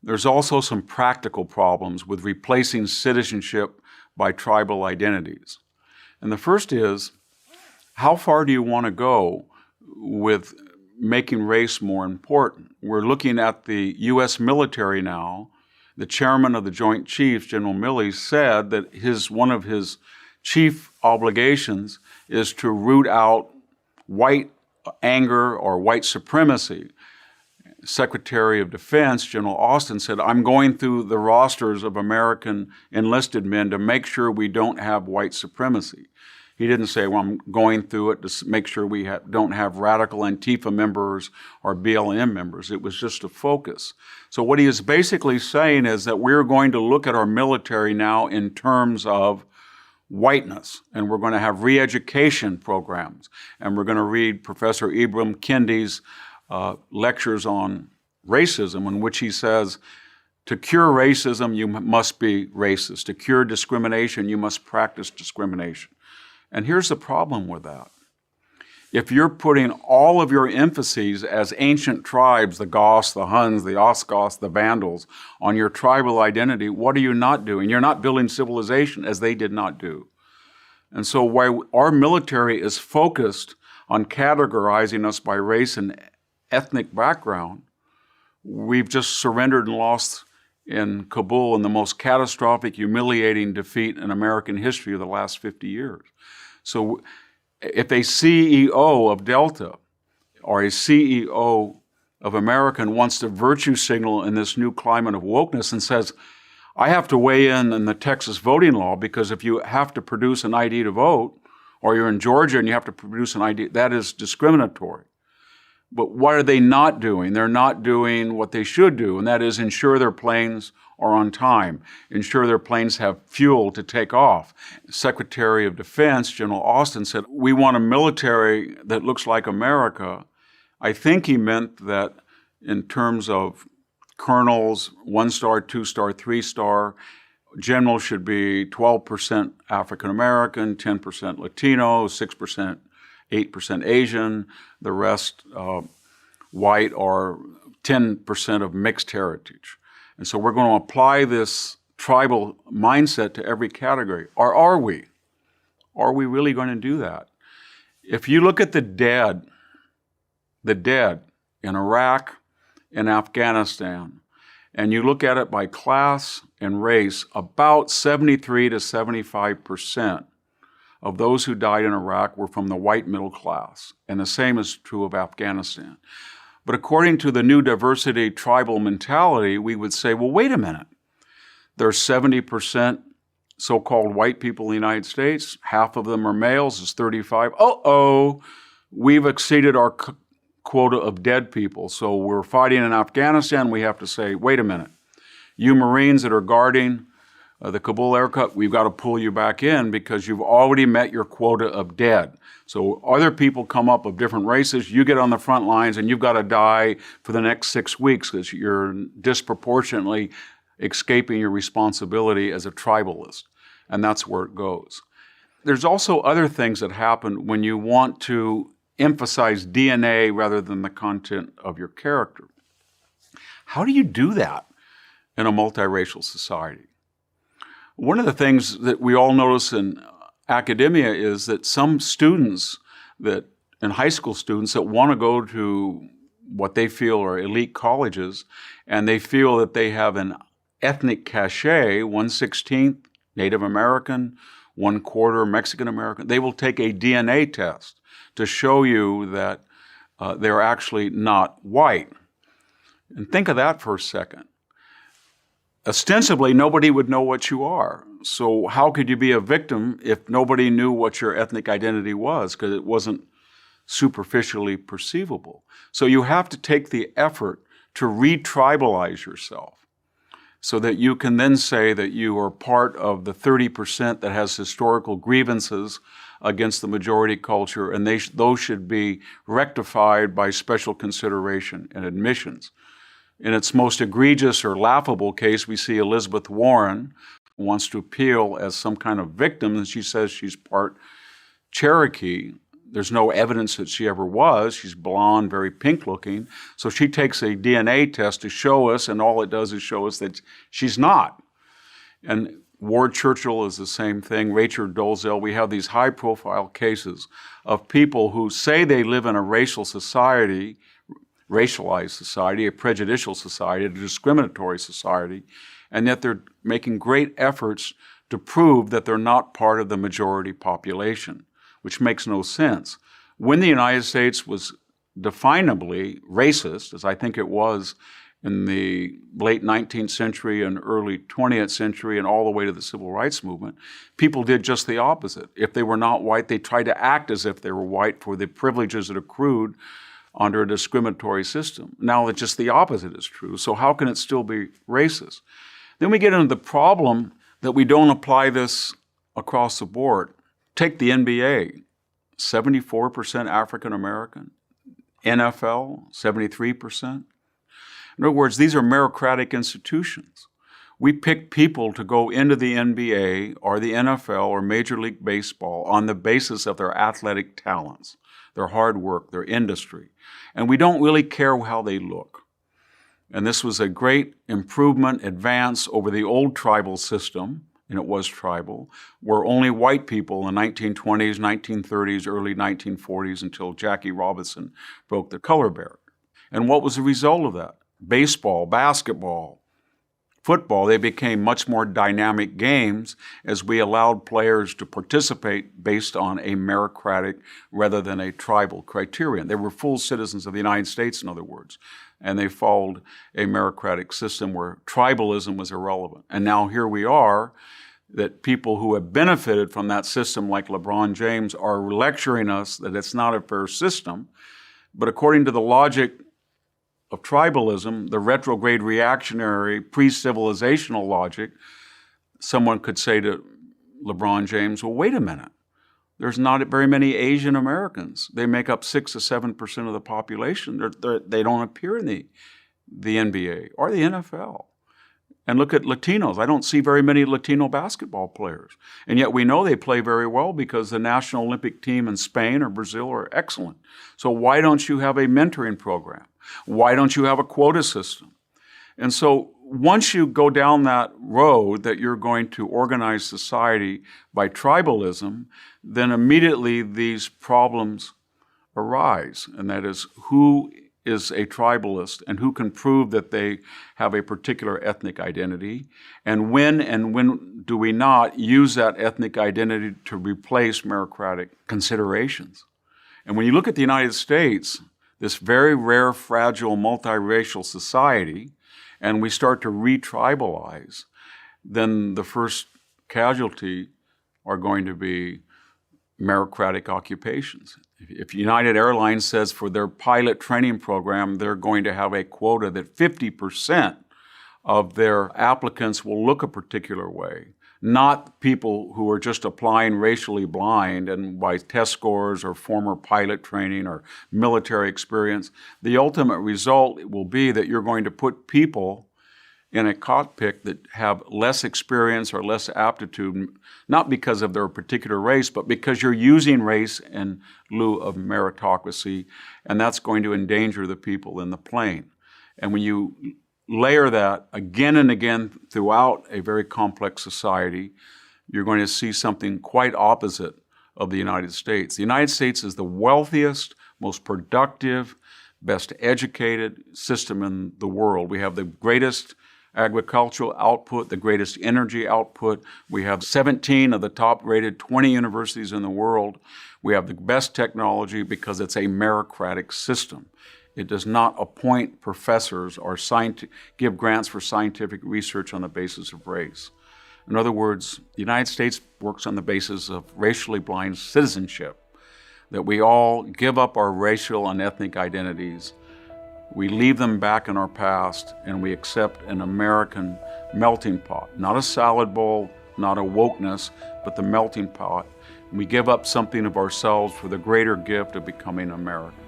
There's also some practical problems with replacing citizenship by tribal identities. And the first is, how far do you want to go with making race more important? We're looking at the U.S. military now. The chairman of the Joint Chiefs, General Milley, said that one of his chief obligations is to root out white anger or white supremacy. Secretary of Defense, General Austin, said, I'm going through the rosters of American enlisted men to make sure we don't have white supremacy. He didn't say, well, I'm going through it to make sure we don't have radical Antifa members or BLM members. It was just a focus. So what he is basically saying is that we're going to look at our military now in terms of whiteness, and we're going to have re-education programs, and we're going to read Professor Ibram Kendi's lectures on racism, in which he says, to cure racism, you must be racist. To cure discrimination, you must practice discrimination. And here's the problem with that. If you're putting all of your emphases as ancient tribes, the Goths, the Huns, the Osgoths, the Vandals, on your tribal identity, what are you not doing? You're not building civilization as they did not do. And so while our military is focused on categorizing us by race and ethnic background, we've just surrendered and lost in Kabul in the most catastrophic, humiliating defeat in American history of the last 50 years. So if a CEO of Delta or a CEO of American wants to virtue signal in this new climate of wokeness and says, I have to weigh in the Texas voting law because if you have to produce an ID to vote, or you're in Georgia and you have to produce an ID, that is discriminatory. But what are they not doing? They're not doing what they should do, and that is ensure their planes are on time, ensure their planes have fuel to take off. Secretary of Defense, General Austin, said, we want a military that looks like America. I think he meant that in terms of colonels, 1-star, 2-star, 3-star, generals should be 12% African American, 10% Latino, 6%, 8% Asian, the rest white, or 10% of mixed heritage. And so we're going to apply this tribal mindset to every category. Or are we? Are we really going to do that? If you look at the dead in Iraq and Afghanistan, and you look at it by class and race, about 73 to 75% of those who died in Iraq were from the white middle class, and the same is true of Afghanistan. But according to the new diversity tribal mentality, we would say, well, wait a minute. There's 70% so-called white people in the United States, half of them are males, it's 35. We've exceeded our quota of dead people. So we're fighting in Afghanistan, we have to say, wait a minute. You Marines that are guarding the Kabul aircraft, we've got to pull you back in because you've already met your quota of dead. So other people come up of different races, you get on the front lines and you've got to die for the next 6 weeks because you're disproportionately escaping your responsibility as a tribalist. And that's where it goes. There's also other things that happen when you want to emphasize DNA rather than the content of your character. How do you do that in a multiracial society? One of the things that we all notice in academia is that some students and high school students that want to go to what they feel are elite colleges, and they feel that they have an ethnic cachet, 1/16 Native American, 1/4 Mexican American, they will take a DNA test to show you that they're actually not white. And think of that for a second. Ostensibly, nobody would know what you are. So how could you be a victim if nobody knew what your ethnic identity was, because it wasn't superficially perceivable? So you have to take the effort to re-tribalize yourself so that you can then say that you are part of the 30% that has historical grievances against the majority culture, and those should be rectified by special consideration and admissions. In its most egregious or laughable case, we see Elizabeth Warren wants to appeal as some kind of victim, and she says she's part Cherokee. there's no evidence that she ever was. She's blonde, very pink looking. So she takes a DNA test to show us, and all it does is show us that she's not. And Ward Churchill is the same thing, Rachel Dolezal. We have these high profile cases of people who say they live in a racial society, racialized society, a prejudicial society, a discriminatory society, and yet they're making great efforts to prove that they're not part of the majority population, which makes no sense. When the United States was definably racist, as I think it was in the late 19th century and early 20th century and all the way to the civil rights movement, people did just the opposite. If they were not white, they tried to act as if they were white for the privileges that accrued under a discriminatory system. Now that just the opposite is true, so how can it still be racist? Then we get into the problem that we don't apply this across the board. Take the NBA, 74% African American, NFL, 73%. In other words, these are meritocratic institutions. We pick people to go into the NBA or the NFL or Major League Baseball on the basis of their athletic talents, their hard work, their industry. And we don't really care how they look. And this was a great improvement, advance over the old tribal system, and it was tribal, where only white people in the 1920s, 1930s, early 1940s until Jackie Robinson broke the color barrier. And what was the result of that? Baseball, basketball, football, they became much more dynamic games as we allowed players to participate based on a meritocratic rather than a tribal criterion. They were full citizens of the United States, in other words, and they followed a meritocratic system where tribalism was irrelevant. And now here we are, that people who have benefited from that system, like LeBron James, are lecturing us that it's not a fair system. But according to the logic of tribalism, the retrograde reactionary pre-civilizational logic, someone could say to LeBron James, well, wait a minute. There's not very many Asian Americans. They make up 6 to 7% of the population. They don't appear in the NBA or the NFL. And look at Latinos. I don't see very many Latino basketball players. And yet we know they play very well because the National Olympic team in Spain or Brazil are excellent. So why don't you have a mentoring program? Why don't you have a quota system? And so once you go down that road that you're going to organize society by tribalism, then immediately these problems arise. And that is, who is a tribalist and who can prove that they have a particular ethnic identity, and when do we not use that ethnic identity to replace meritocratic considerations? And when you look at the United States, this very rare, fragile, multiracial society, and we start to re-tribalize, then the first casualty are going to be meritocratic occupations. If United Airlines says for their pilot training program, they're going to have a quota that 50% of their applicants will look a particular way, not people who are just applying racially blind and by test scores or former pilot training or military experience. The ultimate result will be that you're going to put people in a cockpit that have less experience or less aptitude, not because of their particular race, but because you're using race in lieu of meritocracy, and that's going to endanger the people in the plane. And when you layer that again and again throughout a very complex society, you're going to see something quite opposite of the United States. The United States is the wealthiest, most productive, best educated system in the world. We have the greatest agricultural output, the greatest energy output. We have 17 of the top-rated 20 universities in the world. We have the best technology because it's a meritocratic system. It does not appoint professors or give grants for scientific research on the basis of race. In other words, the United States works on the basis of racially blind citizenship, that we all give up our racial and ethnic identities. We leave them back in our past, and we accept an American melting pot, not a salad bowl, not a wokeness, but the melting pot. And we give up something of ourselves for the greater gift of becoming American.